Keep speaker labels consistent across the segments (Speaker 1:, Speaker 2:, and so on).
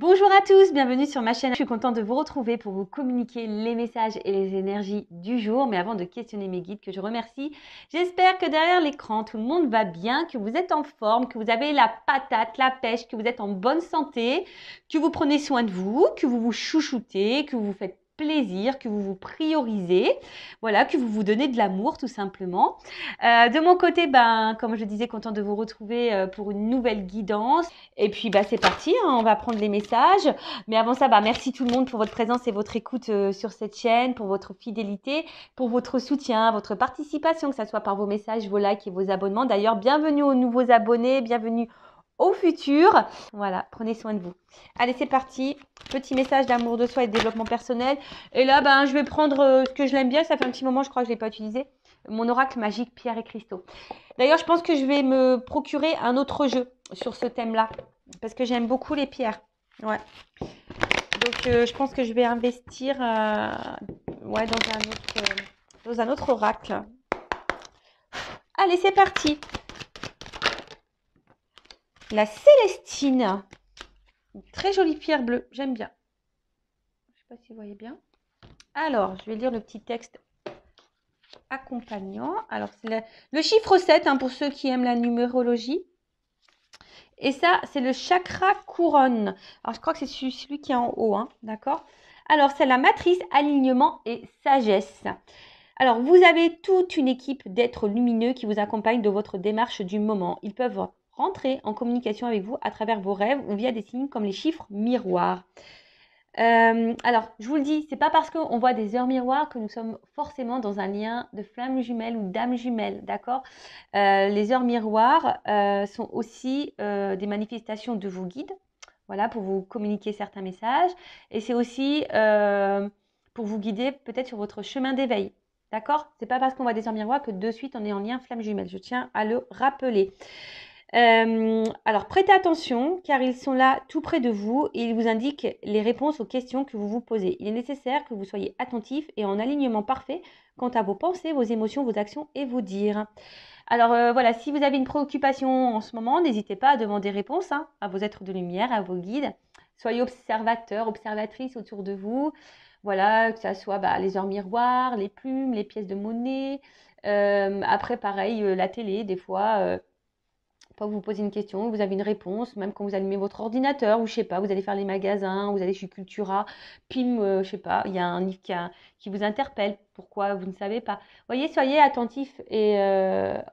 Speaker 1: Bonjour à tous, bienvenue sur ma chaîne. Je suis contente de vous retrouver pour vous communiquer les messages et les énergies du jour. Mais avant de questionner mes guides, que je remercie, j'espère que derrière l'écran, tout le monde va bien, que vous êtes en forme, que vous avez la patate, la pêche, que vous êtes en bonne santé, que vous prenez soin de vous, que vous vous chouchoutez, que vous vous faites plaisir, que vous vous priorisez, voilà, que vous vous donnez de l'amour tout simplement. De mon côté, comme je disais, contente de vous retrouver pour une nouvelle guidance. Et puis, c'est parti, hein, on va prendre les messages. Mais avant ça, merci tout le monde pour votre présence et votre écoute sur cette chaîne, pour votre fidélité, pour votre soutien, votre participation, que ce soit par vos messages, vos likes et vos abonnements. D'ailleurs, bienvenue aux nouveaux abonnés, bienvenue au futur. Voilà, prenez soin de vous. Allez, c'est parti. Petit message d'amour de soi et de développement personnel. Et là, je vais prendre ce que je l'aime bien. Ça fait un petit moment, je crois que je ne l'ai pas utilisé. Mon oracle magique, pierre et cristaux. D'ailleurs, je pense que je vais me procurer un autre jeu sur ce thème-là. Parce que j'aime beaucoup les pierres. Ouais. Donc, je pense que je vais investir dans un autre oracle. Allez, c'est parti. La Célestine. Une très jolie pierre bleue. J'aime bien. Je ne sais pas si vous voyez bien. Alors, je vais lire le petit texte accompagnant. Alors, c'est le chiffre 7 pour ceux qui aiment la numérologie. Et ça, c'est le chakra couronne. Alors, je crois que c'est celui qui est en haut, d'accord? Alors, c'est la matrice alignement et sagesse. Alors, vous avez toute une équipe d'êtres lumineux qui vous accompagnent de votre démarche du moment. Ils peuvent rentrer en communication avec vous à travers vos rêves ou via des signes comme les chiffres miroirs. Alors, je vous le dis, c'est pas parce qu'on voit des heures miroirs que nous sommes forcément dans un lien de flamme jumelle ou d'âme jumelle, d'accord? Les heures miroirs sont aussi des manifestations de vos guides, voilà, pour vous communiquer certains messages. Et c'est aussi pour vous guider peut-être sur votre chemin d'éveil, d'accord? C'est pas parce qu'on voit des heures miroirs que de suite on est en lien flamme jumelle. Je tiens à le rappeler. Alors, prêtez attention car ils sont là tout près de vous et ils vous indiquent les réponses aux questions que vous vous posez. Il est nécessaire que vous soyez attentif et en alignement parfait quant à vos pensées, vos émotions, vos actions et vos dires. Alors voilà, si vous avez une préoccupation en ce moment, n'hésitez pas à demander réponse à vos êtres de lumière, à vos guides. Soyez observateurs, observatrices autour de vous. Voilà, que ce soit les heures miroirs, les plumes, les pièces de monnaie. Après, pareil, la télé, des fois vous posez une question, vous avez une réponse, même quand vous allumez votre ordinateur, ou je sais pas, vous allez faire les magasins, vous allez chez Cultura, pim, je sais pas, il y a un livre qui vous interpelle, pourquoi vous ne savez pas. Voyez, soyez attentifs et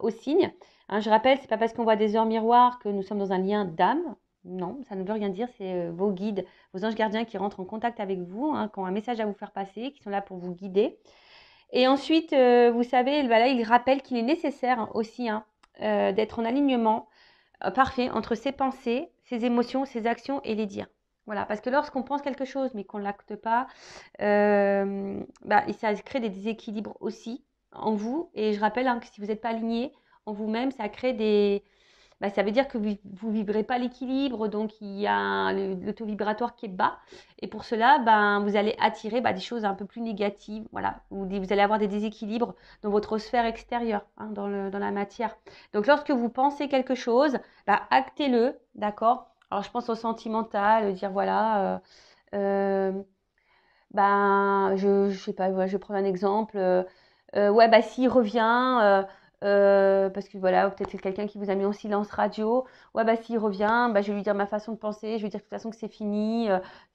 Speaker 1: aux signes. Je rappelle, c'est pas parce qu'on voit des heures miroirs que nous sommes dans un lien d'âme. Non, ça ne veut rien dire, c'est vos guides, vos anges gardiens qui rentrent en contact avec vous, qui ont un message à vous faire passer, qui sont là pour vous guider. Et ensuite, vous savez, là, il rappelle qu'il est nécessaire aussi d'être en alignement parfait entre ses pensées, ses émotions, ses actions et les dires. Voilà, parce que lorsqu'on pense quelque chose mais qu'on ne l'acte pas, ça crée des déséquilibres aussi en vous. Et je rappelle que si vous n'êtes pas aligné en vous-même, ça crée ça veut dire que vous ne vibrez pas l'équilibre, donc il y a le taux vibratoire qui est bas. Et pour cela, vous allez attirer des choses un peu plus négatives. Voilà, vous allez avoir des déséquilibres dans votre sphère extérieure, dans la matière. Donc lorsque vous pensez quelque chose, actez-le, d'accord? Alors je pense au sentimental, dire voilà, je sais pas, je vais prendre un exemple. S'il revient, parce que voilà, peut-être c'est quelqu'un qui vous a mis en silence radio. Ouais, s'il revient, je vais lui dire ma façon de penser, je vais lui dire de toute façon que c'est fini.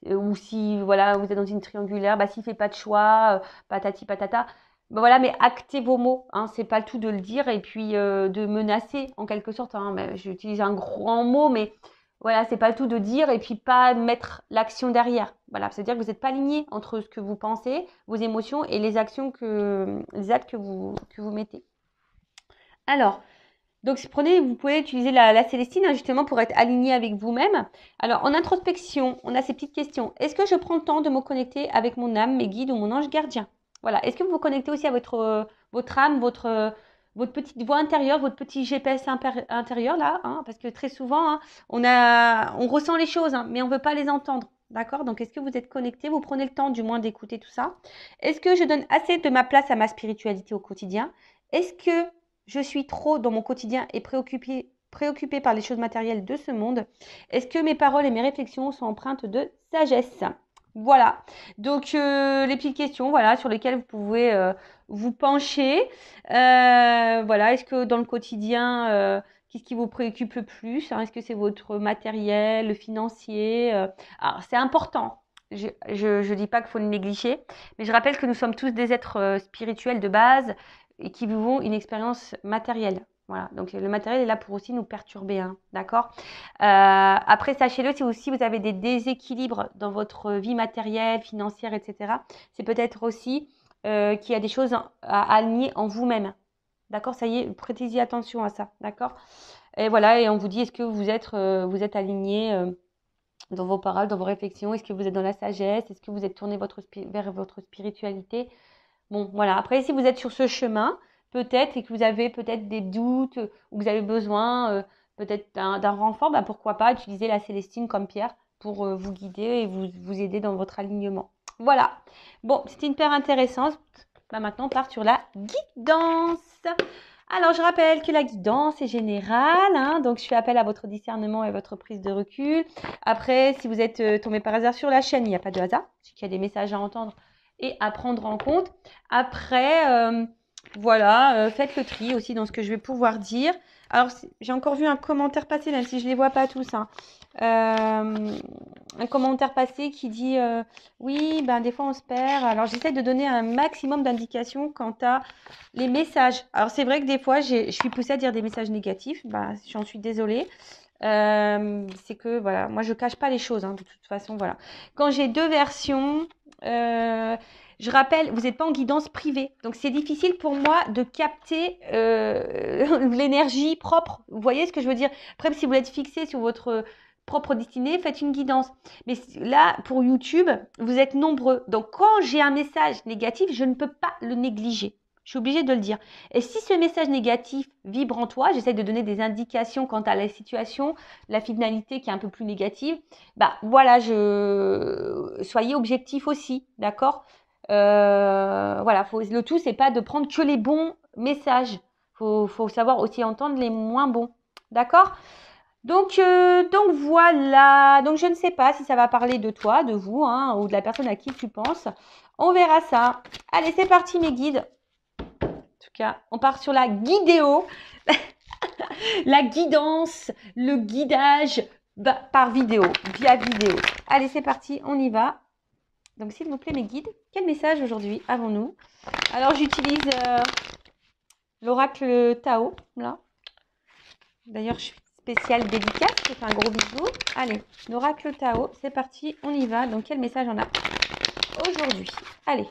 Speaker 1: Ou si voilà, vous êtes dans une triangulaire, s'il fait pas de choix, patati patata. Voilà, mais actez vos mots, c'est pas le tout de le dire et puis de menacer en quelque sorte. J'utilise un grand mot, mais voilà, c'est pas le tout de dire et puis pas mettre l'action derrière. Voilà, c'est-à-dire que vous n'êtes pas aligné entre ce que vous pensez, vos émotions et les actes que vous mettez. Alors, donc vous pouvez utiliser la Célestine justement pour être aligné avec vous-même. Alors, en introspection, on a ces petites questions. Est-ce que je prends le temps de me connecter avec mon âme, mes guides ou mon ange gardien? Voilà. Est-ce que vous vous connectez aussi à votre âme, votre petite voix intérieure, votre petit GPS intérieur là, parce que très souvent, on ressent les choses, mais on ne veut pas les entendre. D'accord? Donc, est-ce que vous êtes connecté? Vous prenez le temps du moins d'écouter tout ça? Est-ce que je donne assez de ma place à ma spiritualité au quotidien? Est-ce que je suis trop dans mon quotidien et préoccupée préoccupé par les choses matérielles de ce monde? Est-ce que mes paroles et mes réflexions sont empreintes de sagesse? Voilà. Donc, les petites questions, voilà, sur lesquelles vous pouvez vous pencher. Voilà. Est-ce que dans le quotidien, qu'est-ce qui vous préoccupe le plus, hein? Est-ce que c'est votre matériel, le financier? Alors, c'est important. Je dis pas qu'il faut le négliger, mais je rappelle que nous sommes tous des êtres spirituels de base et qui vivons une expérience matérielle. Voilà, donc le matériel est là pour aussi nous perturber, hein, d'accord? Après, sachez-le, si aussi vous avez des déséquilibres dans votre vie matérielle, financière, etc., c'est peut-être aussi qu'il y a des choses à aligner en vous-même. D'accord? Ça y est, prêtez-y attention à ça, d'accord? Et voilà, et on vous dit, est-ce que vous êtes aligné dans vos paroles, dans vos réflexions? Est-ce que vous êtes dans la sagesse? Est-ce que vous êtes tourné vers votre spiritualité? Bon, voilà. Après, si vous êtes sur ce chemin, peut-être, et que vous avez peut-être des doutes, ou que vous avez besoin peut-être d'un renfort, bah, pourquoi pas utiliser la Célestine comme pierre pour vous guider et vous aider dans votre alignement. Voilà. Bon, c'était hyper intéressant. Bah, maintenant, on part sur la guidance. Alors, je rappelle que la guidance est générale, hein, donc je fais appel à votre discernement et votre prise de recul. Après, si vous êtes tombé par hasard sur la chaîne, il n'y a pas de hasard, c'est qu'il y a des messages à entendre et à prendre en compte. Après, voilà, faites le tri aussi dans ce que je vais pouvoir dire. Alors, j'ai encore vu un commentaire passer, même si je ne les vois pas tous, hein. Un commentaire passé qui dit oui, ben des fois on se perd. Alors, j'essaie de donner un maximum d'indications quant à les messages. Alors, c'est vrai que des fois, je suis poussée à dire des messages négatifs. Ben, j'en suis désolée. C'est que, voilà, moi, je cache pas les choses, hein, de toute façon, voilà. Quand j'ai deux versions, je rappelle, vous n'êtes pas en guidance privée. Donc, c'est difficile pour moi de capter l'énergie propre. Vous voyez ce que je veux dire? Après, si vous êtes fixé sur votre propre destinée, faites une guidance. Mais là, pour YouTube, vous êtes nombreux. Donc, quand j'ai un message négatif, je ne peux pas le négliger. Je suis obligée de le dire. Et si ce message négatif vibre en toi, j'essaie de donner des indications quant à la situation, la finalité qui est un peu plus négative. Bah voilà, soyez objectif aussi, d'accord? Voilà, le tout, c'est pas de prendre que les bons messages. Faut savoir aussi entendre les moins bons, d'accord? Donc voilà. Donc je ne sais pas si ça va parler de toi, de vous, hein, ou de la personne à qui tu penses. On verra ça. Allez, c'est parti mes guides. En tout cas, on part sur la guidéo, la guidance, le guidage par vidéo, via vidéo. Allez, c'est parti, on y va. Donc, s'il vous plaît, mes guides, quel message aujourd'hui avons-nous? Alors, j'utilise l'oracle Tao, là. D'ailleurs, je suis spéciale dédicace, je fais un gros bisou. Allez, l'oracle Tao, c'est parti, on y va. Donc, quel message on a aujourd'hui? Allez.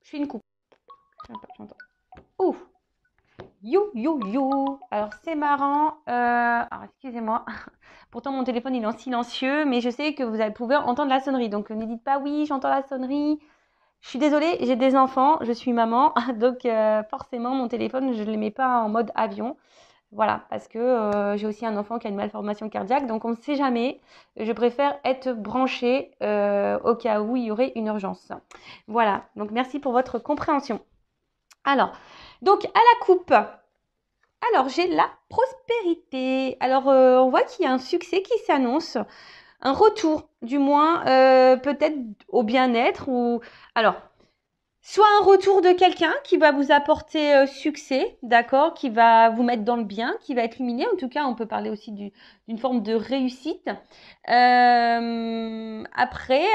Speaker 1: Je fais une coupe. J'entends. Ouh! You, you, you. Alors, c'est marrant. Alors, excusez-moi. Pourtant, mon téléphone, il est en silencieux, mais je sais que vous pouvez entendre la sonnerie. Donc, ne dites pas oui, j'entends la sonnerie. Je suis désolée, j'ai des enfants, je suis maman. Donc, forcément, mon téléphone, je ne le mets pas en mode avion. Voilà, parce que j'ai aussi un enfant qui a une malformation cardiaque. Donc, on ne sait jamais. Je préfère être branchée au cas où il y aurait une urgence. Voilà. Donc, merci pour votre compréhension. Alors, donc, à la coupe. Alors, j'ai la prospérité. Alors, on voit qu'il y a un succès qui s'annonce, un retour, du moins, peut-être au bien-être ou... Alors, soit un retour de quelqu'un qui va vous apporter succès, d'accord, qui va vous mettre dans le bien, qui va être luminé. En tout cas, on peut parler aussi d'une forme de réussite. Après,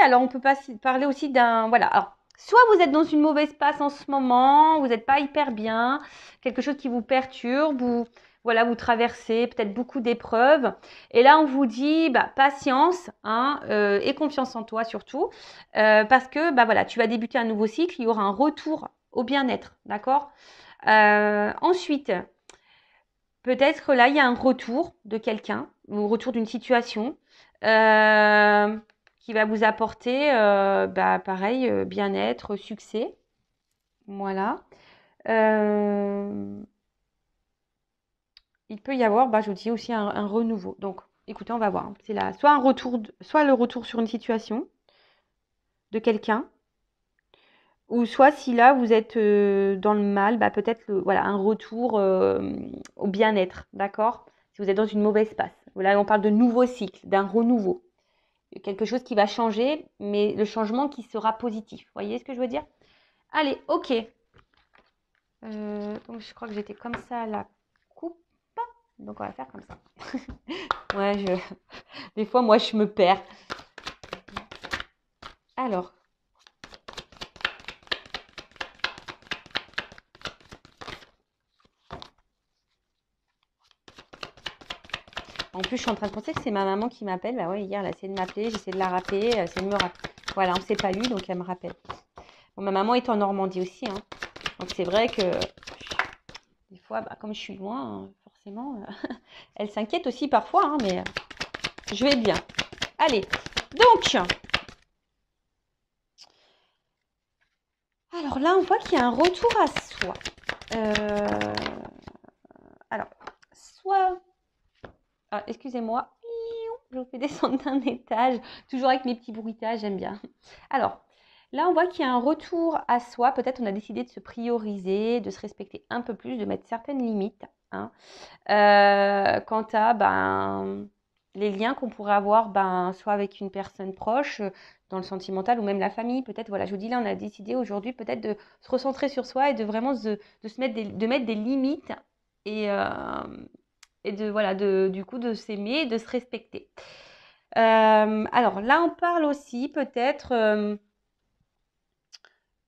Speaker 1: alors on peut parler aussi d'un... Voilà, alors, soit vous êtes dans une mauvaise passe en ce moment, vous n'êtes pas hyper bien, quelque chose qui vous perturbe, ou voilà, vous traversez peut-être beaucoup d'épreuves. Et là, on vous dit, bah, patience, hein, et confiance en toi surtout, parce que bah, voilà, tu vas débuter un nouveau cycle, il y aura un retour au bien-être, d'accord? Ensuite, peut-être là, il y a un retour de quelqu'un, ou retour d'une situation qui va vous apporter, bah, pareil, bien-être, succès. Voilà. Il peut y avoir, bah, je vous dis aussi un renouveau. Donc, écoutez, on va voir. C'est là, soit le retour sur une situation de quelqu'un, Ou soit si là vous êtes dans le mal, bah, peut-être voilà, un retour au bien-être, d'accord? Si vous êtes dans une mauvaise passe. Là, on parle de nouveau cycle, d'un renouveau. Quelque chose qui va changer, mais le changement qui sera positif. Vous voyez ce que je veux dire? Allez, ok. Donc je crois que j'étais comme ça à la coupe. Donc on va faire comme ça. Ouais, des fois, moi, je me perds. Alors. En plus, je suis en train de penser que c'est ma maman qui m'appelle. Bah ouais, hier, elle a essayé de m'appeler. J'essaie de la rappeler. Elle essaie de me rappeler. Voilà, on ne s'est pas eu, donc elle me rappelle. Bon, ma maman est en Normandie aussi, hein. Donc c'est vrai que des fois, bah, comme je suis loin, hein, forcément, elle s'inquiète aussi parfois, hein, mais je vais bien. Allez, donc, alors là, on voit qu'il y a un retour à soi. Alors, soit... Ah, excusez-moi, je vous fais descendre d'un étage, toujours avec mes petits bruitages, j'aime bien. Alors, là, on voit qu'il y a un retour à soi. Peut-être on a décidé de se prioriser, de se respecter un peu plus, de mettre certaines limites, hein. Quant à les liens qu'on pourrait avoir, soit avec une personne proche, dans le sentimental ou même la famille. Peut-être, voilà, je vous dis là, on a décidé aujourd'hui peut-être de se recentrer sur soi et de vraiment se mettre de mettre des limites et de voilà, du coup, de s'aimer et de se respecter. Alors là, on parle aussi peut-être.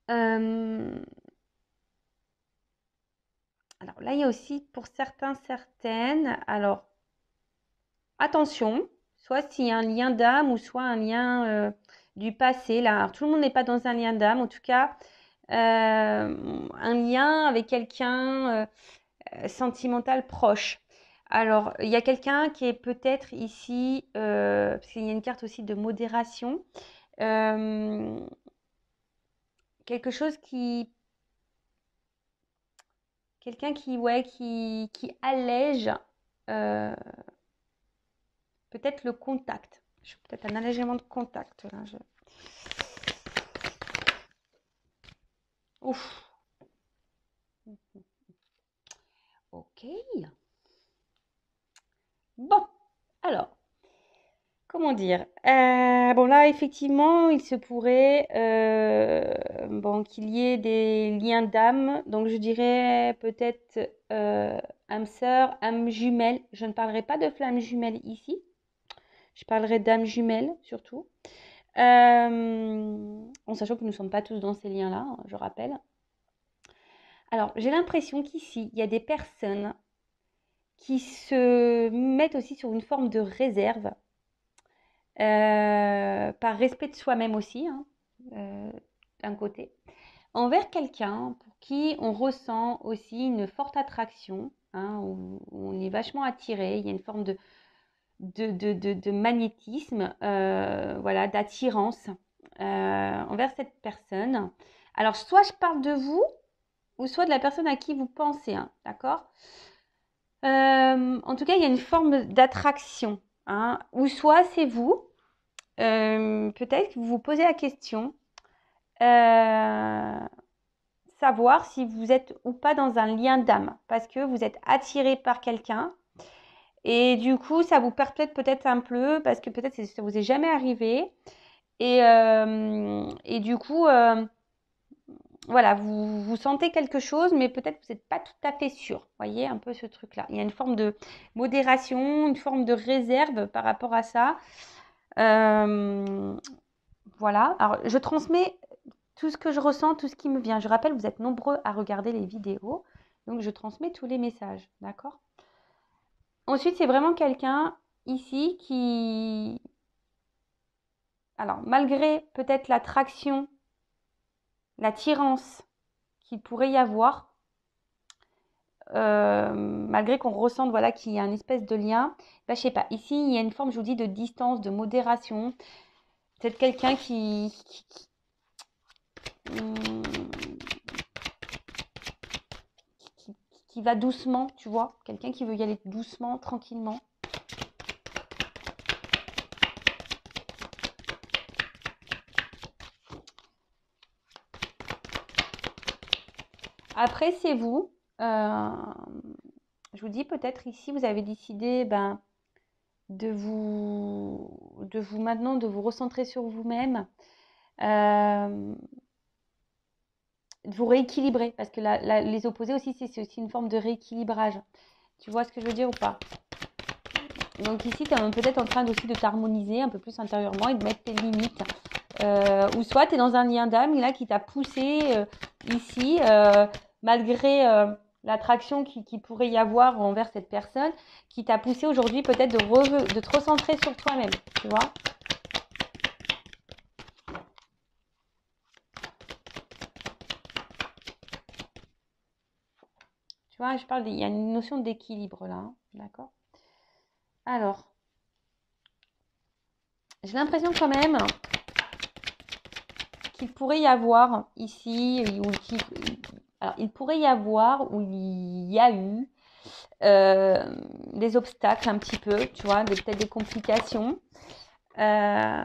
Speaker 1: Alors là, il y a aussi pour certains, certaines. Alors attention, soit s'il y a un lien d'âme ou soit un lien du passé. Là, alors, tout le monde n'est pas dans un lien d'âme. En tout cas, un lien avec quelqu'un sentimental proche. Alors, il y a quelqu'un qui est peut-être ici, parce qu'il y a une carte aussi de modération, quelque chose quelqu'un qui allège euh, peut-être le contact. Peut-être un allègement de contact. Là, Ouf. Ok. Bon, alors, comment dire? Bon, là, effectivement, il se pourrait qu'il y ait des liens d'âme. Donc, je dirais peut-être âme sœur, âme jumelle. Je ne parlerai pas de flamme jumelle ici. Je parlerai d'âme jumelle surtout. En sachant que nous ne sommes pas tous dans ces liens-là, je rappelle. Alors, j'ai l'impression qu'ici, il y a des personnes qui se mettent aussi sur une forme de réserve, par respect de soi-même aussi, hein, d'un côté, envers quelqu'un pour qui on ressent aussi une forte attraction, hein, où on est vachement attiré, il y a une forme de magnétisme, voilà, d'attirance envers cette personne. Alors, soit je parle de vous, ou soit de la personne à qui vous pensez, hein, d'accord? En tout cas, il y a une forme d'attraction, hein, ou soit c'est vous, peut-être que vous vous posez la question, savoir si vous êtes ou pas dans un lien d'âme, parce que vous êtes attiré par quelqu'un, et du coup, ça vous perpète peut-être un peu, parce que peut-être ça vous est jamais arrivé, et du coup, voilà, vous sentez quelque chose, mais peut-être que vous n'êtes pas tout à fait sûr. Vous voyez un peu ce truc-là. Il y a une forme de modération, une forme de réserve par rapport à ça. Voilà. Alors, je transmets tout ce que je ressens, tout ce qui me vient. Je rappelle, vous êtes nombreux à regarder les vidéos, donc je transmets tous les messages. D'accord? Ensuite, c'est vraiment quelqu'un ici qui... Alors, malgré peut-être l'attraction, l'attirance qu'il pourrait y avoir, malgré qu'on ressente voilà, qu'il y a une espèce de lien, je sais pas, ici il y a une forme, je vous dis, de distance, de modération. Peut-être quelqu'un qui va doucement, tu vois, quelqu'un qui veut y aller doucement, tranquillement. Après, c'est vous. Je vous dis peut-être ici, vous avez décidé de vous recentrer sur vous-même, de vous rééquilibrer. Parce que les opposés aussi, c'est aussi une forme de rééquilibrage. Tu vois ce que je veux dire ou pas? Donc ici, tu es peut-être en train aussi de t'harmoniser un peu plus intérieurement et de mettre tes limites. Ou soit tu es dans un lien d'âme là qui t'a poussé ici, malgré l'attraction qui pourrait y avoir envers cette personne, qui t'a poussé aujourd'hui peut-être de te recentrer sur toi-même, tu vois. Tu vois, il y a une notion d'équilibre là, hein, d'accord? Alors, j'ai l'impression quand même qu'il pourrait y avoir ici, alors il pourrait y avoir, ou il y a eu, des obstacles un petit peu, tu vois, peut-être des complications. Ouais,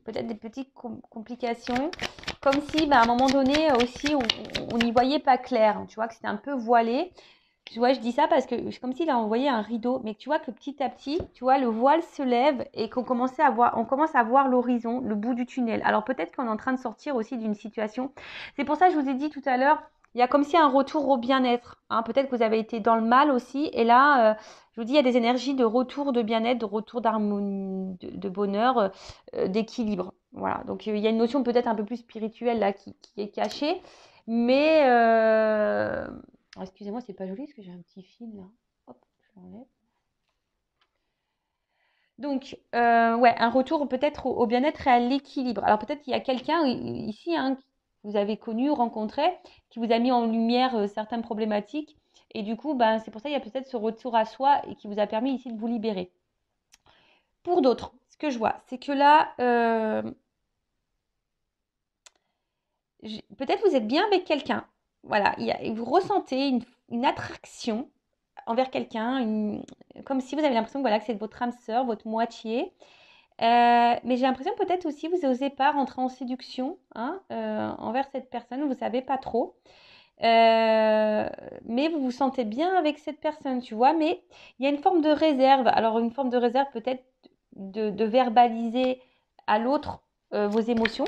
Speaker 1: peut-être des petites complications, comme si à un moment donné aussi on n'y voyait pas clair, tu vois, que c'était un peu voilé. Tu vois, je dis ça parce que c'est comme s'il a envoyé un rideau, mais que tu vois que petit à petit, tu vois, le voile se lève et on commence à voir l'horizon, le bout du tunnel. Alors peut-être qu'on est en train de sortir aussi d'une situation. C'est pour ça que je vous ai dit tout à l'heure, il y a comme si un retour au bien-être, hein. Peut-être que vous avez été dans le mal aussi, et là, je vous dis, il y a des énergies de retour de bien-être, de retour d'harmonie, de bonheur, d'équilibre. Voilà. Donc il y a une notion peut-être un peu plus spirituelle là qui est cachée, mais excusez-moi, c'est pas joli parce que j'ai un petit fil là. Hop, je l'enlève. Donc, ouais, un retour peut-être au bien-être et à l'équilibre. Alors peut-être qu'il y a quelqu'un ici, hein, que vous avez connu, rencontré, qui vous a mis en lumière certaines problématiques. Et du coup, c'est pour ça qu'il y a peut-être ce retour à soi et qui vous a permis ici de vous libérer. Pour d'autres, ce que je vois, c'est que là, peut-être vous êtes bien avec quelqu'un. Voilà, vous ressentez une attraction envers quelqu'un, comme si vous avez l'impression que, voilà, que c'est votre âme sœur, votre moitié. Mais j'ai l'impression peut-être aussi vous n'osez pas rentrer en séduction, hein, envers cette personne, vous ne savez pas trop. Mais vous vous sentez bien avec cette personne, tu vois. Mais il y a une forme de réserve. Alors une forme de réserve peut-être de verbaliser à l'autre vos émotions.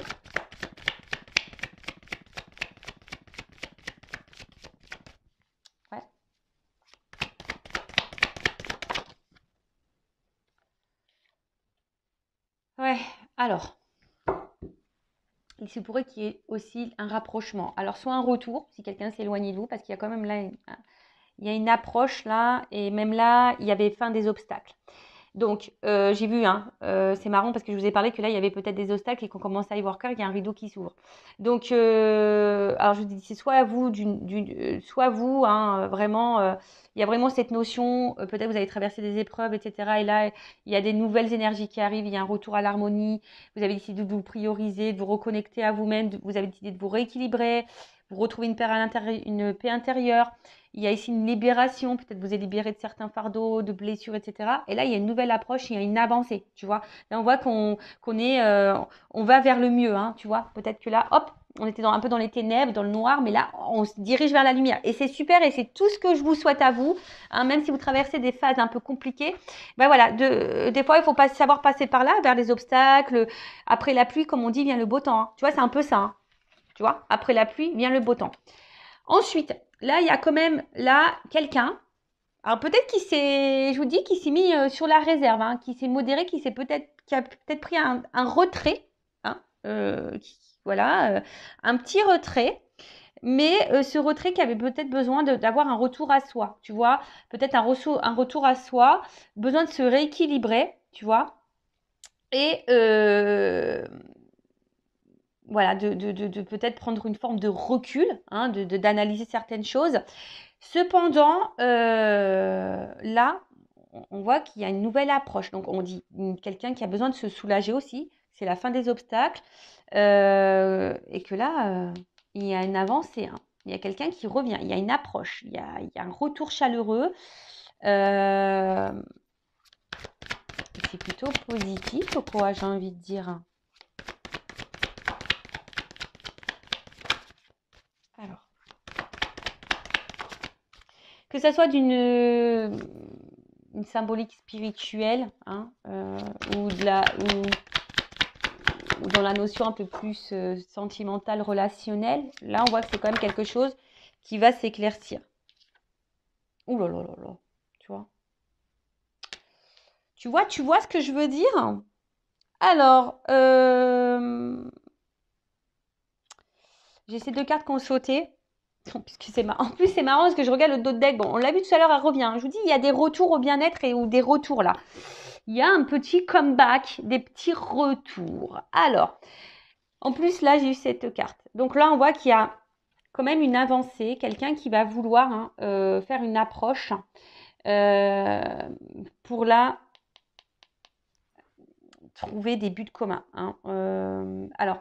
Speaker 1: Ouais. Ouais, alors, il se pourrait qu'il y ait aussi un rapprochement. Alors, soit un retour, si quelqu'un s'éloigne de vous, parce qu'il y a quand même là, il y a une approche là, et même là, il y avait fin des obstacles. Donc, j'ai vu, hein, c'est marrant parce que je vous ai parlé que là, il y avait peut-être des obstacles et qu'on commence à y voir clair, qu'il y a un rideau qui s'ouvre. Donc, alors je vous dis, c'est soit vous, soit vous, hein, vraiment, il y a vraiment cette notion, peut-être vous avez traversé des épreuves, etc. Et là, il y a des nouvelles énergies qui arrivent, il y a un retour à l'harmonie, vous avez décidé de vous prioriser, de vous reconnecter à vous-même, vous avez décidé de vous rééquilibrer, vous retrouvez une paix intérieure. Il y a ici une libération, peut-être vous êtes libéré de certains fardeaux, de blessures, etc. Et là, il y a une nouvelle approche, il y a une avancée, tu vois. Là, on voit qu'on est, on va vers le mieux, hein, tu vois. Peut-être que là, hop, on était un peu dans les ténèbres, dans le noir, mais là, on se dirige vers la lumière. Et c'est super, et c'est tout ce que je vous souhaite à vous, hein, même si vous traversez des phases un peu compliquées. Voilà, des fois, il faut savoir passer par là, vers les obstacles. Après la pluie, comme on dit, vient le beau temps, hein. Tu vois, c'est un peu ça, hein, tu vois. Après la pluie, vient le beau temps. Ensuite, là, il y a quand même là quelqu'un. Alors peut-être je vous dis, qu'il s'est mis sur la réserve, hein, qui s'est modéré, qui a peut-être pris un retrait, hein, voilà, un petit retrait. Mais ce retrait qui avait peut-être besoin d'avoir un retour à soi, tu vois, peut-être un retour à soi, besoin de se rééquilibrer, tu vois, et voilà, de peut-être prendre une forme de recul, hein, d'analyser certaines choses. Cependant, là, on voit qu'il y a une nouvelle approche. Donc, on dit quelqu'un qui a besoin de se soulager aussi. C'est la fin des obstacles. Et que là, il y a une avancée, hein. Il y a quelqu'un qui revient. Il y a une approche. Il y a un retour chaleureux. C'est plutôt positif, quoi, j'ai envie de dire. Alors. que ça soit une symbolique spirituelle, hein, ou dans la notion un peu plus sentimentale, relationnelle. Là, on voit que c'est quand même quelque chose qui va s'éclaircir. Ouh là là là là, tu vois. Tu vois ce que je veux dire? Alors, j'ai ces deux cartes qui ont sauté. Puisque c'est marrant. En plus, c'est marrant parce que je regarde le dos de deck. Bon, on l'a vu tout à l'heure, elle revient. Je vous dis, il y a des retours au bien-être ou des retours là. Il y a un petit comeback, des petits retours. Alors, en plus, là, j'ai eu cette carte. Donc là, on voit qu'il y a quand même une avancée. Quelqu'un qui va vouloir faire une approche pour là trouver des buts communs. Hein. Alors,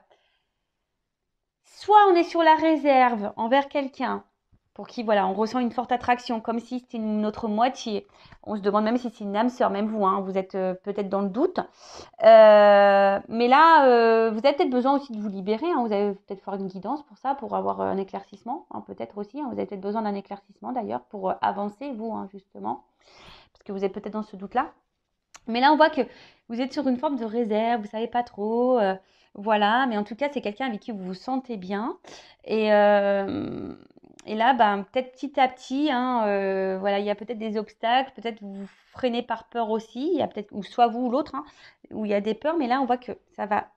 Speaker 1: soit on est sur la réserve envers quelqu'un pour qui, voilà, on ressent une forte attraction, comme si c'était notre moitié. On se demande même si c'est une âme sœur, même vous, hein, vous êtes peut-être dans le doute. Mais là, vous avez peut-être besoin aussi de vous libérer. Hein, vous avez peut-être faire une guidance pour ça, pour avoir un éclaircissement, hein, peut-être aussi. Hein, vous avez peut-être besoin d'un éclaircissement d'ailleurs pour avancer, vous, hein, justement, parce que vous êtes peut-être dans ce doute-là. Mais là, on voit que vous êtes sur une forme de réserve, vous savez pas trop, voilà. Mais en tout cas, c'est quelqu'un avec qui vous vous sentez bien. Et là, ben, peut-être petit à petit, hein, voilà, il y a peut-être des obstacles, peut-être vous vous freinez par peur aussi. Il y a peut-être, ou soit vous ou l'autre, hein, où il y a des peurs. Mais là, on voit que ça va,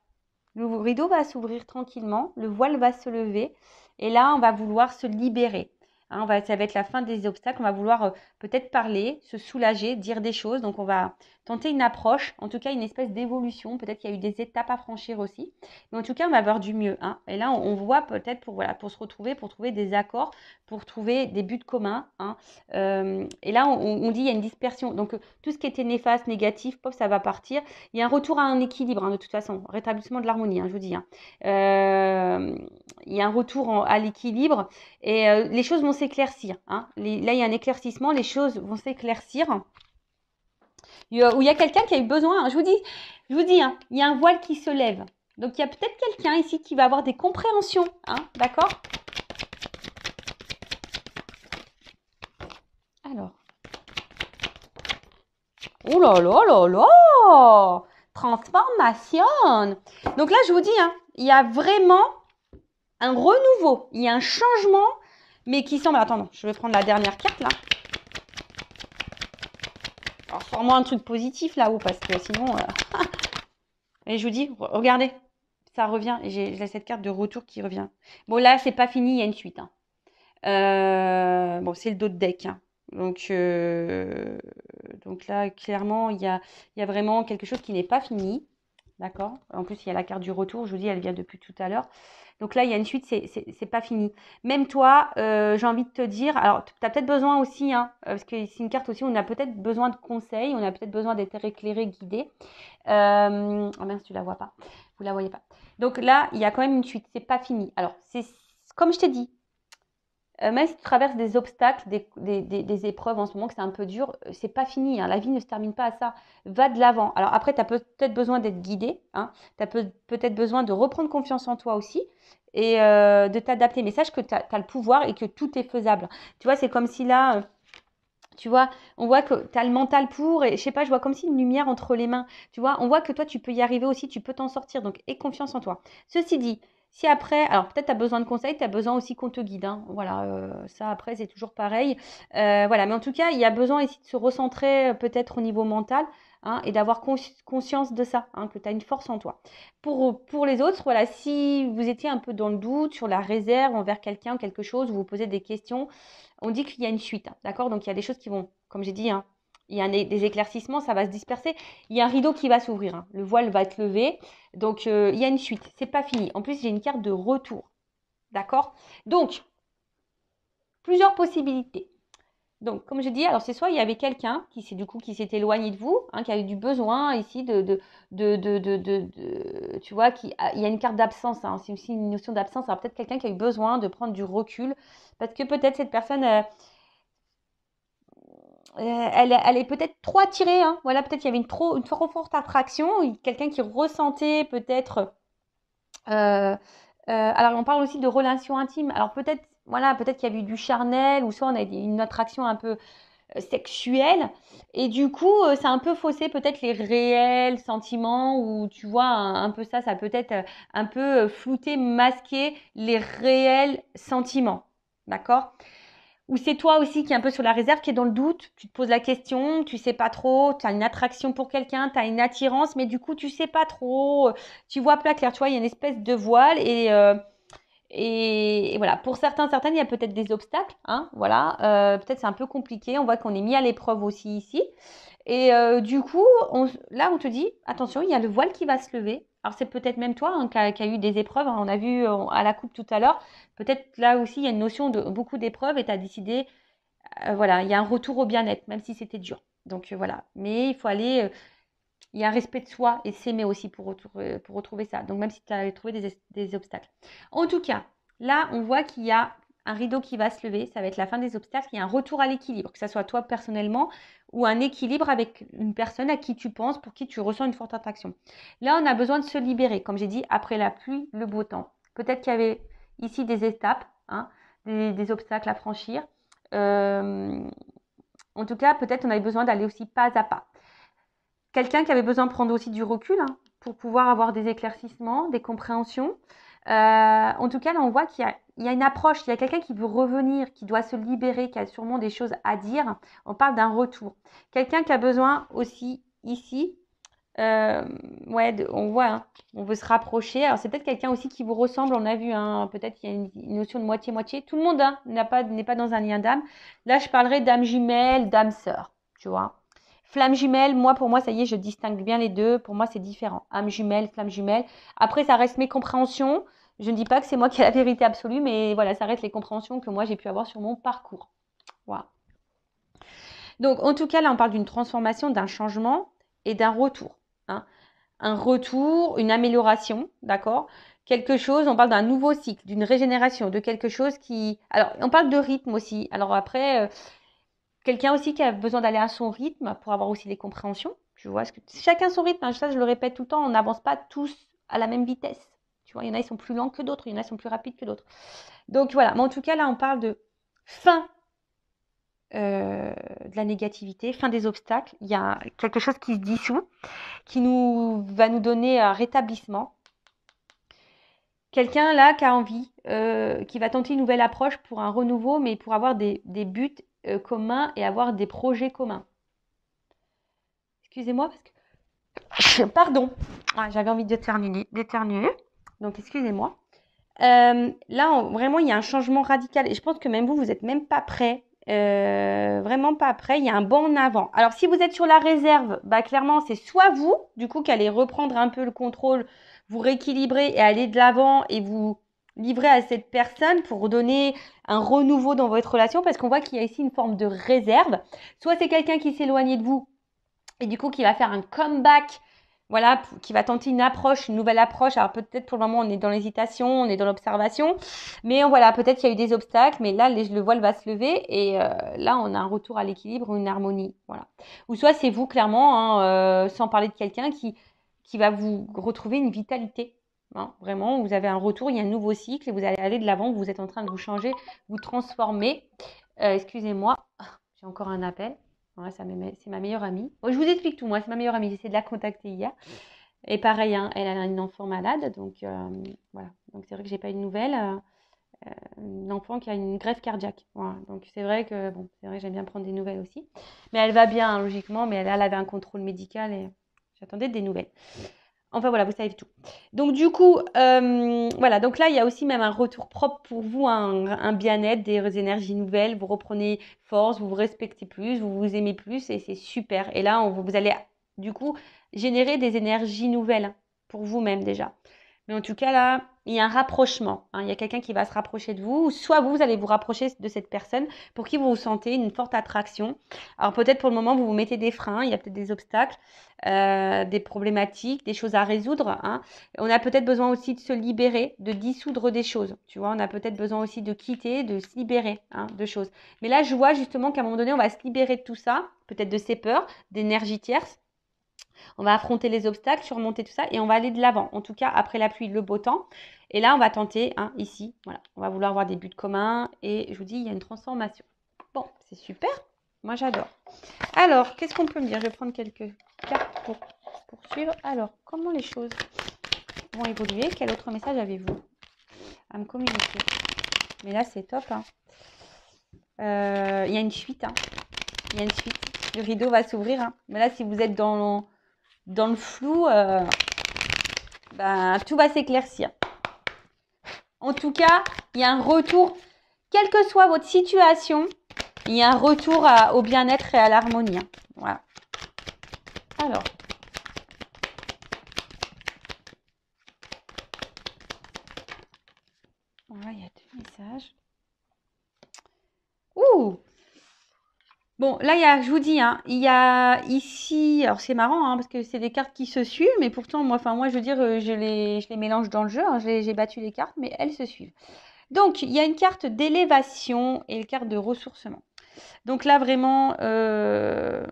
Speaker 1: le rideau va s'ouvrir tranquillement, le voile va se lever. Et là, on va vouloir se libérer. Hein, ça va être la fin des obstacles. On va vouloir peut-être parler, se soulager, dire des choses. Donc, on va tenter une approche, en tout cas une espèce d'évolution. Peut-être qu'il y a eu des étapes à franchir aussi. Mais en tout cas, on va avoir du mieux. Hein. Et là, on voit peut-être pour se retrouver, pour trouver des accords, pour trouver des buts communs. Hein. Et là, on dit il y a une dispersion. Donc, tout ce qui était néfaste, négatif, pop, ça va partir. Il y a un retour à un équilibre, hein, de toute façon. Rétablissement de l'harmonie, hein, je vous dis. Hein. Il y a un retour à l'équilibre et les choses vont s'éclaircir. Hein. Là, il y a un éclaircissement, les choses vont s'éclaircir. Où il y a quelqu'un qui a eu besoin, hein, je vous dis, hein, il y a un voile qui se lève. Donc, il y a peut-être quelqu'un ici qui va avoir des compréhensions. Hein, d'accord? Alors. Oh là là là là! Transformation! Donc là, je vous dis, hein, il y a vraiment un renouveau. Il y a un changement, mais qui semble... Attends, je vais prendre la dernière carte, là. Alors, sors-moi un truc positif, là-haut, parce que sinon... Et je vous dis, regardez, ça revient. J'ai cette carte de retour qui revient. Bon, là, c'est pas fini, il y a une suite. Hein. Bon, c'est le dos de deck. Hein. Donc là, clairement, il y a vraiment quelque chose qui n'est pas fini. D'accord? En plus, il y a la carte du retour. Je vous dis, elle vient depuis tout à l'heure. Donc là, il y a une suite, c'est pas fini. Même toi, j'ai envie de te dire, alors tu as peut-être besoin aussi, hein, parce que c'est une carte aussi où on a peut-être besoin de conseils, on a peut-être besoin d'être éclairé, guidé. Oh mince, tu la vois pas. Vous la voyez pas. Donc là, il y a quand même une suite, c'est pas fini. Alors, c'est comme je t'ai dit, même si tu traverses des obstacles, des épreuves en ce moment, que c'est un peu dur, c'est pas fini. Hein. La vie ne se termine pas à ça. Va de l'avant. Alors après, tu as peut-être besoin d'être guidé. Hein. Tu as peut-être besoin de reprendre confiance en toi aussi et de t'adapter. Mais sache que tu as le pouvoir et que tout est faisable. Tu vois, c'est comme si là... tu vois, on voit que tu as le mental pour, et je sais pas, je vois comme si une lumière entre les mains. Tu vois, on voit que toi, tu peux y arriver aussi, tu peux t'en sortir. Donc, aie confiance en toi. Ceci dit, si après, alors peut-être tu as besoin de conseils, tu as besoin aussi qu'on te guide. Hein. Voilà, ça après, c'est toujours pareil. Voilà, mais en tout cas, il y a besoin ici de se recentrer peut-être au niveau mental. Hein, et d'avoir conscience de ça, hein, que tu as une force en toi. Pour les autres, voilà, si vous étiez un peu dans le doute sur la réserve envers quelqu'un ou quelque chose, vous vous posez des questions, on dit qu'il y a une suite, hein, d'accord? Donc il y a des choses qui vont, comme j'ai dit, hein, il y a des éclaircissements, ça va se disperser. Il y a un rideau qui va s'ouvrir, hein, le voile va être levé. Donc il y a une suite, c'est pas fini. En plus, j'ai une carte de retour, d'accord? Donc, plusieurs possibilités. Donc, comme je dis, alors c'est soit il y avait quelqu'un qui s'est éloigné de vous, hein, qui a eu du besoin ici tu vois, il y a une carte d'absence, hein, c'est aussi une notion d'absence. Alors peut-être quelqu'un qui a eu besoin de prendre du recul, parce que peut-être cette personne, elle est peut-être trop attirée, hein. Voilà, peut-être il y avait une trop forte attraction, quelqu'un qui ressentait peut-être. Alors on parle aussi de relations intimes. Alors peut-être voilà, peut-être qu'il y a eu du charnel, ou soit on a une attraction un peu sexuelle, et du coup, ça a un peu faussé peut-être les réels sentiments, ou tu vois, un peu ça, ça peut être un peu flouter, masquer les réels sentiments, d'accord? Ou c'est toi aussi qui est un peu sur la réserve, qui est dans le doute, tu te poses la question, tu sais pas trop, tu as une attraction pour quelqu'un, tu as une attirance, mais du coup, tu sais pas trop, tu vois pas clair, tu vois, il y a une espèce de voile, et voilà, pour certaines, il y a peut-être des obstacles, hein, voilà, peut-être c'est un peu compliqué, on voit qu'on est mis à l'épreuve aussi ici. Et du coup, là, on te dit, attention, il y a le voile qui va se lever. Alors, c'est peut-être même toi hein, qui a eu des épreuves, hein, on a vu à la coupe tout à l'heure, peut-être là aussi, il y a une notion de beaucoup d'épreuves et tu as décidé, voilà, il y a un retour au bien-être, même si c'était dur. Donc, voilà, mais il faut aller, il y a un respect de soi et s'aimer aussi pour retrouver ça. Donc, même si tu as trouvé des obstacles. En tout cas, là, on voit qu'il y a un rideau qui va se lever. Ça va être la fin des obstacles. Il y a un retour à l'équilibre, que ce soit toi personnellement ou un équilibre avec une personne à qui tu penses, pour qui tu ressens une forte attraction. Là, on a besoin de se libérer. Comme j'ai dit, après la pluie, le beau temps. Peut-être qu'il y avait ici des étapes, hein, des obstacles à franchir. Euh, En tout cas, peut-être on avait besoin d'aller aussi pas à pas. Quelqu'un qui avait besoin de prendre aussi du recul hein, pour pouvoir avoir des éclaircissements, des compréhensions. En tout cas, là, on voit qu'il y a une approche, il y a quelqu'un qui veut revenir, qui doit se libérer, qui a sûrement des choses à dire. On parle d'un retour. Quelqu'un qui a besoin aussi ici, ouais, on voit, hein, on veut se rapprocher. Alors, c'est peut-être quelqu'un aussi qui vous ressemble, on a vu, hein, peut-être qu'il y a une notion de moitié-moitié. Tout le monde hein, n'est pas dans un lien d'âme. Là, je parlerai d'âme jumelle, d'âme sœur, tu vois. Flamme jumelle, pour moi, ça y est, je distingue bien les deux. Pour moi, c'est différent. Âme jumelle, flamme jumelle. Après, ça reste mes compréhensions. Je ne dis pas que c'est moi qui ai la vérité absolue, mais voilà, ça reste les compréhensions que moi, j'ai pu avoir sur mon parcours. Voilà. Donc, en tout cas, là, on parle d'une transformation, d'un changement et d'un retour. Hein. Un retour, une amélioration, d'accord? Quelque chose, on parle d'un nouveau cycle, d'une régénération, de quelque chose qui... Alors, on parle de rythme aussi. Alors après, quelqu'un aussi qui a besoin d'aller à son rythme pour avoir aussi des compréhensions. Tu vois, chacun son rythme, hein, ça je le répète tout le temps, on n'avance pas tous à la même vitesse. Tu vois, il y en a ils sont plus lents que d'autres, il y en a ils sont plus rapides que d'autres. Donc voilà, mais en tout cas là on parle de fin de la négativité, fin des obstacles. Il y a quelque chose qui se dissout, qui va nous donner un rétablissement. Quelqu'un là qui a envie, qui va tenter une nouvelle approche pour un renouveau, mais pour avoir des buts communs et avoir des projets communs. Excusez-moi parce que... Pardon, ah, j'avais envie d'éternuer. Donc excusez-moi. Là, vraiment, il y a un changement radical. Et je pense que même vous n'êtes même pas prêt. Vraiment pas prêt. Il y a un bond en avant. Alors, si vous êtes sur la réserve, bah, clairement, c'est soit vous, du coup, qui allez reprendre un peu le contrôle, vous rééquilibrer et aller de l'avant et vous livrer à cette personne pour donner un renouveau dans votre relation, parce qu'on voit qu'il y a ici une forme de réserve. Soit c'est quelqu'un qui s'est éloigné de vous et du coup qui va faire un comeback, voilà, qui va tenter une nouvelle approche. Alors peut-être pour le moment on est dans l'hésitation, on est dans l'observation, mais voilà, peut-être qu'il y a eu des obstacles, mais là le voile va se lever et là on a un retour à l'équilibre, une harmonie, voilà. Ou soit c'est vous clairement, hein, sans parler de quelqu'un qui va vous retrouver une vitalité. Hein, vraiment, vous avez un retour, il y a un nouveau cycle et vous allez aller de l'avant, vous êtes en train de vous changer, vous transformer. Excusez-moi, j'ai encore un appel. Ouais, c'est ma meilleure amie. Je vous explique tout, moi, c'est ma meilleure amie. J'ai essayé de la contacter hier. Et pareil, hein, elle a une enfant malade. Donc, voilà. Donc, c'est vrai que j'ai pas eu de nouvelles. Une enfant qui a une greffe cardiaque. Voilà. Donc, c'est vrai que, bon, c'est vrai que j'aime bien prendre des nouvelles aussi. Mais elle va bien, hein, logiquement. Mais elle avait un contrôle médical et j'attendais des nouvelles. Enfin voilà, vous savez tout. Donc du coup, voilà, donc là, il y a aussi même un retour propre pour vous, un bien-être, des énergies nouvelles, vous reprenez force, vous vous respectez plus, vous vous aimez plus et c'est super. Et là, vous allez du coup générer des énergies nouvelles pour vous-même déjà. Mais en tout cas, là, il y a un rapprochement. Hein, il y a quelqu'un qui va se rapprocher de vous, ou soit vous allez vous rapprocher de cette personne pour qui vous vous sentez une forte attraction. Alors peut-être pour le moment, vous vous mettez des freins, il y a peut-être des obstacles, des problématiques, des choses à résoudre. Hein. On a peut-être besoin aussi de se libérer, de dissoudre des choses. Tu vois, on a peut-être besoin aussi de quitter, de se libérer hein, de choses. Mais là, je vois justement qu'à un moment donné, on va se libérer de tout ça, peut-être de ces peurs, d'énergie tierce. On va affronter les obstacles, surmonter tout ça et on va aller de l'avant. En tout cas, après la pluie, le beau temps. Et là, on va tenter, hein, ici, voilà, on va vouloir avoir des buts communs et je vous dis, il y a une transformation. Bon, c'est super. Moi, j'adore. Alors, qu'est-ce qu'on peut me dire? Je vais prendre quelques cartes pour poursuivre. Alors, comment les choses vont évoluer? Quel autre message avez-vous à me communiquer? Mais là, c'est top. Hein. Il y a une suite. Hein. Il y a une suite. Le rideau va s'ouvrir. Hein. Mais là, si vous êtes dans le flou, ben, tout va s'éclaircir. En tout cas, il y a un retour, quelle que soit votre situation, il y a un retour au bien-être et à l'harmonie. Hein. Voilà. Alors. Voilà, il y a 2 messages. Ouh! Bon, là, je vous dis, hein, il y a ici, alors c'est marrant, hein, parce que c'est des cartes qui se suivent, mais pourtant, moi, je veux dire, je les mélange dans le jeu, hein, j'ai battu les cartes, mais elles se suivent. Donc, il y a une carte d'élévation et une carte de ressourcement. Donc là, vraiment, là,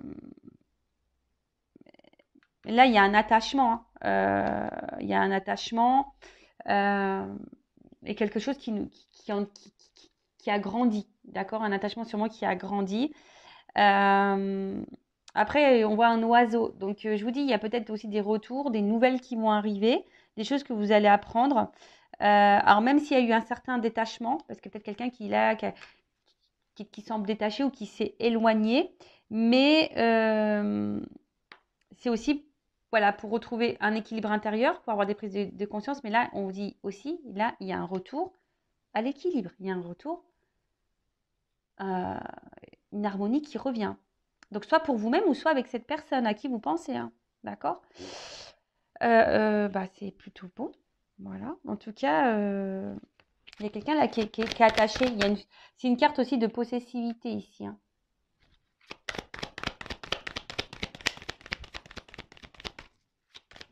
Speaker 1: il y a un attachement. Hein. Il y a un attachement et quelque chose qui a grandi, d'accord? Un attachement sur moi qui a grandi. Après, on voit un oiseau. Donc, je vous dis, il y a peut-être aussi des retours, des nouvelles qui vont arriver, des choses que vous allez apprendre. Alors, même s'il y a eu un certain détachement, parce que peut-être quelqu'un qui semble détaché ou qui s'est éloigné, mais c'est aussi voilà, pour retrouver un équilibre intérieur, pour avoir des prises de conscience. Mais là, on vous dit aussi, là, il y a un retour à l'équilibre. Il y a un retour, une harmonie qui revient. Donc, soit pour vous-même ou soit avec cette personne à qui vous pensez. Hein. D'accord bah, c'est plutôt beau. Voilà. En tout cas, il y a quelqu'un là qui est attaché. C'est une carte aussi de possessivité ici. Hein.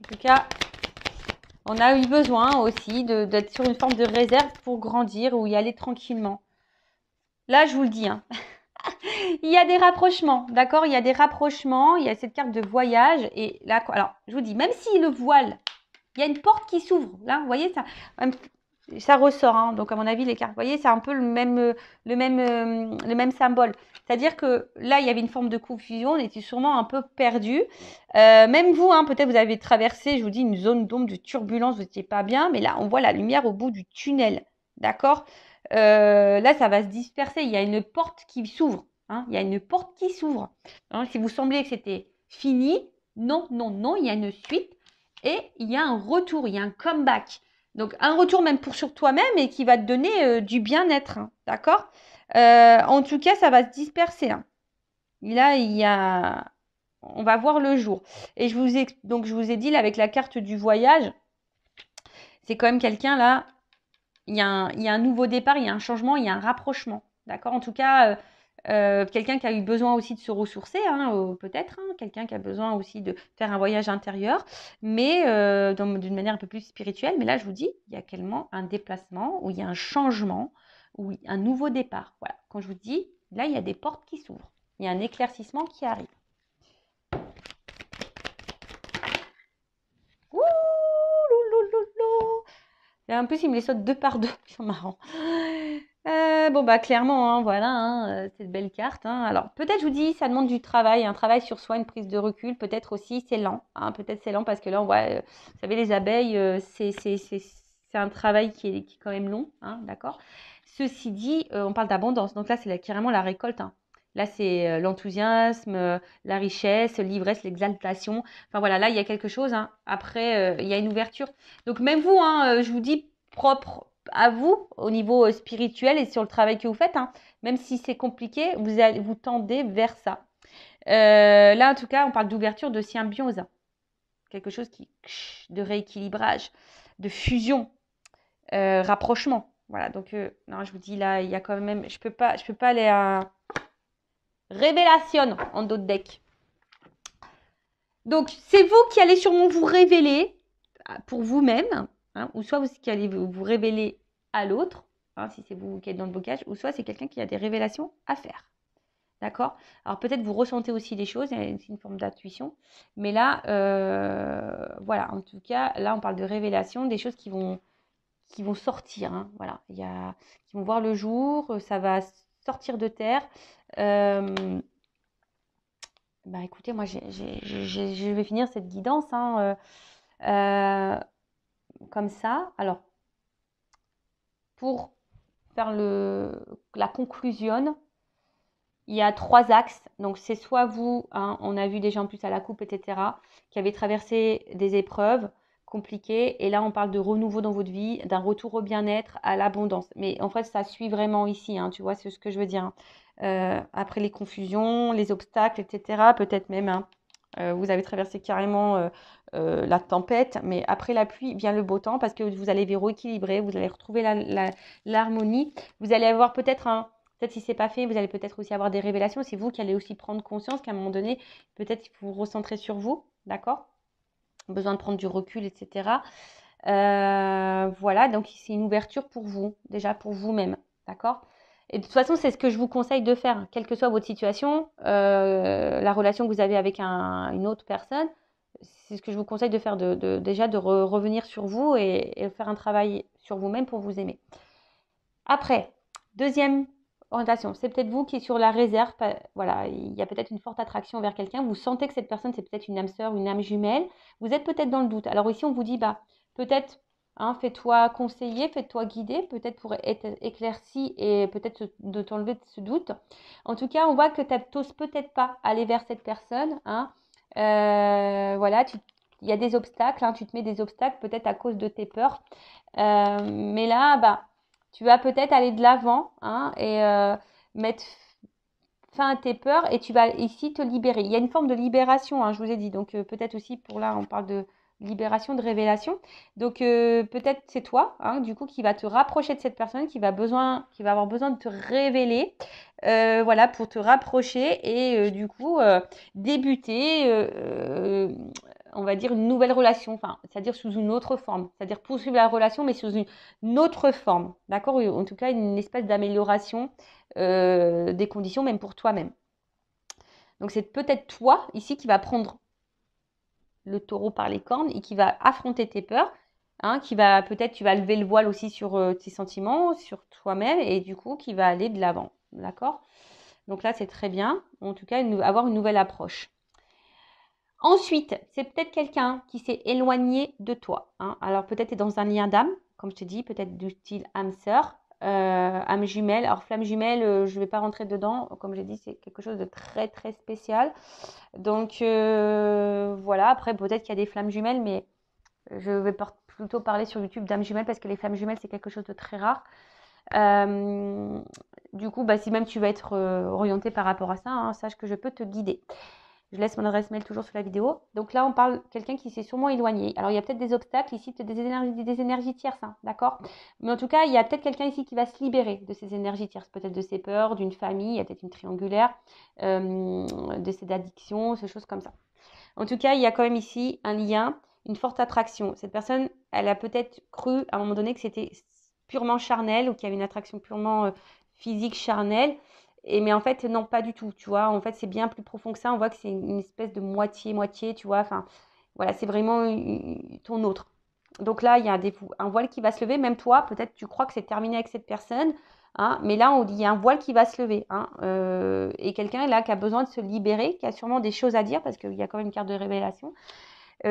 Speaker 1: En tout cas, on a eu besoin aussi d'être sur une forme de réserve pour grandir ou y aller tranquillement. Là, je vous le dis, hein. Il y a des rapprochements, d'accord? Il y a des rapprochements, il y a cette carte de voyage. Et là, alors, je vous dis, même si le voile, il y a une porte qui s'ouvre. Là, vous voyez, ça ressort. Hein. Donc, à mon avis, les cartes, vous voyez, c'est un peu le même symbole. C'est-à-dire que là, il y avait une forme de confusion, on était sûrement un peu perdu. Même vous, hein, peut-être vous avez traversé, je vous dis, une zone d'ombre, de turbulence, vous n'étiez pas bien. Mais là, on voit la lumière au bout du tunnel, d'accord? Là, ça va se disperser. Il y a une porte qui s'ouvre. Hein. Il y a une porte qui s'ouvre. Hein, si vous sembliez que c'était fini, non, non, non, il y a une suite et il y a un retour, il y a un comeback. Donc, un retour même sur toi-même et qui va te donner du bien-être. Hein, d'accord en tout cas, ça va se disperser. Hein. Là, on va voir le jour. Et donc, je vous ai dit, là, avec la carte du voyage, c'est quand même quelqu'un, là, il y a un nouveau départ, il y a un changement, il y a un rapprochement. D'accord? En tout cas, quelqu'un qui a eu besoin aussi de se ressourcer, hein, peut-être, hein, quelqu'un qui a besoin aussi de faire un voyage intérieur, mais d'une manière un peu plus spirituelle. Mais là, je vous dis, il y a clairement un déplacement, où il y a un changement, où il y a un nouveau départ. Voilà. Quand je vous dis, là, il y a des portes qui s'ouvrent. Il y a un éclaircissement qui arrive. Ouh, et en plus, il me les saute 2 par 2. Ils sont marrants. Bon, bah, clairement, hein, voilà, hein, cette belle carte. Hein. Alors, peut-être, je vous dis, ça demande du travail, un travail sur soi, une prise de recul. Peut-être aussi, c'est lent. Hein, peut-être c'est lent parce que là, on voit, vous savez, les abeilles, c'est un travail qui est quand même long. Hein, d'accord. Ceci dit, on parle d'abondance. Donc là, c'est carrément la récolte. Hein. Là, c'est l'enthousiasme, la richesse, l'ivresse, l'exaltation. Enfin, voilà, là, il y a quelque chose. Hein. Après, il y a une ouverture. Donc, même vous, hein, je vous dis, propre à vous au niveau spirituel et sur le travail que vous faites, hein. Même si c'est compliqué, vous tendez vers ça. Là, en tout cas, on parle d'ouverture, de symbiose. Quelque chose de rééquilibrage, de fusion, rapprochement. Voilà, donc, non, je vous dis, là, il y a quand même, je peux pas aller à révélation en d'autres decks. Donc, c'est vous qui allez sûrement vous révéler pour vous-même, hein, ou soit vous qui allez vous révéler à l'autre, hein, si c'est vous qui êtes dans le blocage, ou soit c'est quelqu'un qui a des révélations à faire. D'accord? Alors peut-être vous ressentez aussi des choses, c'est une forme d'intuition. Mais là, voilà, en tout cas, là, on parle de révélation, des choses qui vont sortir, hein, voilà. Qui vont voir le jour, ça va sortir de terre. Euh, Bah écoutez, moi, je vais finir cette guidance hein, euh, comme ça. Alors, pour faire la conclusion, il y a 3 axes. Donc, c'est soit vous, hein, on a vu déjà en plus à la coupe, etc., qui avez traversé des épreuves compliquées. Et là, on parle de renouveau dans votre vie, d'un retour au bien-être, à l'abondance. Mais en fait, ça suit vraiment ici, hein, tu vois, c'est ce que je veux dire. Hein. Après les confusions, les obstacles, etc., peut-être même, hein, vous avez traversé carrément la tempête, mais après la pluie vient le beau temps parce que vous allez vous rééquilibrer, vous allez retrouver l'harmonie. Vous allez avoir peut-être si c'est pas fait, vous allez peut-être aussi avoir des révélations. C'est vous qui allez aussi prendre conscience qu'à un moment donné, peut-être il faut vous recentrer sur vous, d'accord? Besoin de prendre du recul, etc. Voilà, donc c'est une ouverture pour vous, déjà pour vous-même, d'accord? Et de toute façon, c'est ce que je vous conseille de faire, quelle que soit votre situation, la relation que vous avez avec une autre personne, c'est ce que je vous conseille de faire, déjà de revenir sur vous et faire un travail sur vous-même pour vous aimer. Après, deuxième orientation, c'est peut-être vous qui êtes sur la réserve. Voilà, il y a peut-être une forte attraction vers quelqu'un. Vous sentez que cette personne, c'est peut-être une âme sœur, une âme jumelle. Vous êtes peut-être dans le doute. Alors ici, on vous dit, bah, peut-être, hein, fais-toi conseiller, fais-toi guider, peut-être pour être éclairci et peut-être de t'enlever de ce doute. En tout cas, on voit que tu n'oses peut-être pas aller vers cette personne. Hein. Voilà, il y a des obstacles, hein, tu te mets des obstacles peut-être à cause de tes peurs. Mais là, bah, tu vas peut-être aller de l'avant hein, et mettre fin à tes peurs et tu vas ici te libérer. Il y a une forme de libération, hein, je vous ai dit. Donc peut-être aussi pour là, on parle de libération, de révélation. Donc peut-être c'est toi, hein, du coup, qui va te rapprocher de cette personne, qui va avoir besoin de te révéler, voilà, pour te rapprocher et du coup débuter. On va dire une nouvelle relation, enfin, c'est-à-dire sous une autre forme, c'est-à-dire poursuivre la relation, mais sous une autre forme, d'accord? En tout cas, une espèce d'amélioration des conditions, même pour toi-même. Donc, c'est peut-être toi, ici, qui va prendre le taureau par les cornes et qui va affronter tes peurs, hein, peut-être, tu vas lever le voile aussi sur tes sentiments, sur toi-même, et du coup, qui va aller de l'avant, d'accord? Donc là, c'est très bien, en tout cas, avoir une nouvelle approche. Ensuite, c'est peut-être quelqu'un qui s'est éloigné de toi. Hein. Alors peut-être tu es dans un lien d'âme, comme je te dis, peut-être du style âme sœur, âme jumelle. Alors flamme jumelle, je ne vais pas rentrer dedans. Comme j'ai dit, c'est quelque chose de très très spécial. Donc voilà, après peut-être qu'il y a des flammes jumelles, mais je vais plutôt parler sur YouTube d'âme jumelle parce que les flammes jumelles, c'est quelque chose de très rare. Du coup, bah, si même tu vas être orienté par rapport à ça, hein, sache que je peux te guider. Je laisse mon adresse mail toujours sur la vidéo. Donc là, on parle de quelqu'un qui s'est sûrement éloigné. Alors, il y a peut-être des obstacles ici, peut-être des énergies tierces, hein, d'accord? Mais en tout cas, il y a peut-être quelqu'un ici qui va se libérer de ces énergies tierces, peut-être de ses peurs, d'une famille, il y a peut-être une triangulaire, de ses addictions, ces choses comme ça. En tout cas, il y a quand même ici un lien, une forte attraction. Cette personne, elle a peut-être cru à un moment donné que c'était purement charnel ou qu'il y avait une attraction purement physique, charnelle. Mais en fait, non, pas du tout, tu vois. En fait, c'est bien plus profond que ça. On voit que c'est une espèce de moitié-moitié, tu vois. Enfin, voilà, c'est vraiment ton autre. Donc là, il y a un voile qui va se lever. Même toi, peut-être tu crois que c'est terminé avec cette personne. Hein, mais là, on dit il y a un voile qui va se lever. Hein, et quelqu'un là qui a besoin de se libérer, qui a sûrement des choses à dire, parce qu'il y a quand même une carte de révélation,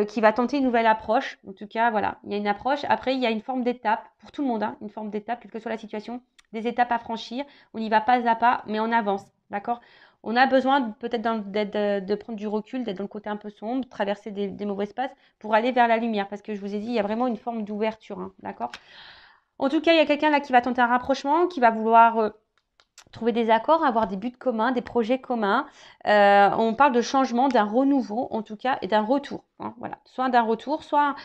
Speaker 1: qui va tenter une nouvelle approche. En tout cas, voilà, il y a une approche. Après, il y a une forme d'étape, pour tout le monde, hein, une forme d'étape, quelle que soit la situation, des étapes à franchir. On y va pas à pas, mais on avance, d'accord? On a besoin peut-être de prendre du recul, d'être dans le côté un peu sombre, traverser des mauvais espaces pour aller vers la lumière. Parce que je vous ai dit, il y a vraiment une forme d'ouverture, hein, d'accord? En tout cas, il y a quelqu'un là qui va tenter un rapprochement, qui va vouloir trouver des accords, avoir des buts communs, des projets communs. On parle de changement, d'un renouveau en tout cas, et d'un retour. Hein, voilà. Soit d'un retour, soit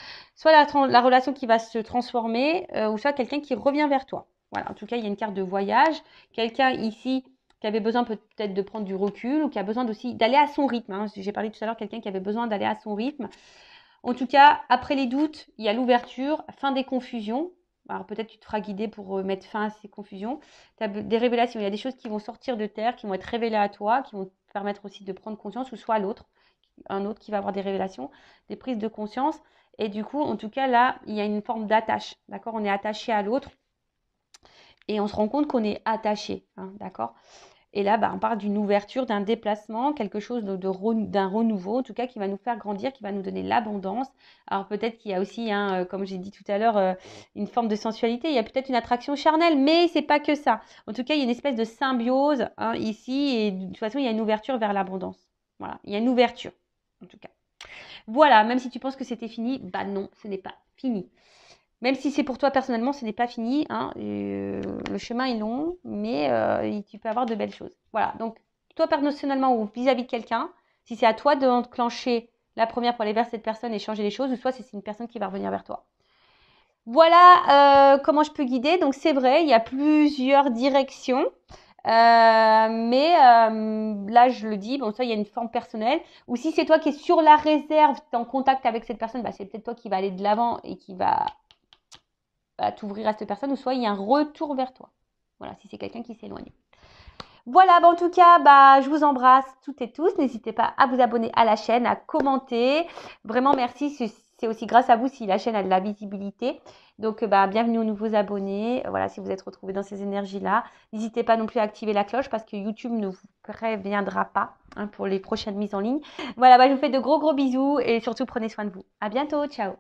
Speaker 1: la relation qui va se transformer, ou soit quelqu'un qui revient vers toi. Voilà. En tout cas, il y a une carte de voyage. Quelqu'un ici qui avait besoin peut-être de prendre du recul ou qui a besoin aussi d'aller à son rythme. Hein. J'ai parlé tout à l'heure, quelqu'un qui avait besoin d'aller à son rythme. En tout cas, après les doutes, il y a l'ouverture, fin des confusions. Alors peut-être tu te feras guider pour mettre fin à ces confusions. Tu as des révélations, il y a des choses qui vont sortir de terre, qui vont être révélées à toi, qui vont te permettre aussi de prendre conscience, ou soit l'autre, un autre qui va avoir des révélations, des prises de conscience. Et du coup, en tout cas, là, il y a une forme d'attache, d'accord? On est attaché à l'autre et on se rend compte qu'on est attaché, hein, d'accord? Et là, on parle d'une ouverture, d'un déplacement, quelque chose d'un renouveau, en tout cas, qui va nous faire grandir, qui va nous donner l'abondance. Alors peut-être qu'il y a aussi, hein, comme j'ai dit tout à l'heure, une forme de sensualité. Il y a peut-être une attraction charnelle, mais c'est pas que ça. En tout cas, il y a une espèce de symbiose, hein, ici, et de toute façon, il y a une ouverture vers l'abondance. Voilà, il y a une ouverture, en tout cas. Voilà, même si tu penses que c'était fini, non, ce n'est pas fini. Même si c'est pour toi personnellement, ce n'est pas fini, hein. Le chemin est long, mais tu peux avoir de belles choses. Voilà, donc toi personnellement ou vis-à-vis de quelqu'un, si c'est à toi de enclencher la première pour aller vers cette personne et changer les choses, ou soit c'est une personne qui va revenir vers toi. Voilà comment je peux guider. Donc c'est vrai, il y a plusieurs directions. Mais là, je le dis, bon, ça, il y a une forme personnelle. Ou si c'est toi qui es sur la réserve, tu es en contact avec cette personne, c'est peut-être toi qui va aller de l'avant et qui va t'ouvrir à cette personne, ou soit il y a un retour vers toi. Voilà, si c'est quelqu'un qui s'éloigne. Voilà, en tout cas, je vous embrasse toutes et tous. N'hésitez pas à vous abonner à la chaîne, à commenter. Vraiment, merci. C'est aussi grâce à vous si la chaîne a de la visibilité. Donc, bienvenue aux nouveaux abonnés. Voilà, si vous êtes retrouvés dans ces énergies-là. N'hésitez pas non plus à activer la cloche parce que YouTube ne vous préviendra pas, hein, pour les prochaines mises en ligne. Voilà, je vous fais de gros bisous et surtout prenez soin de vous. À bientôt, ciao.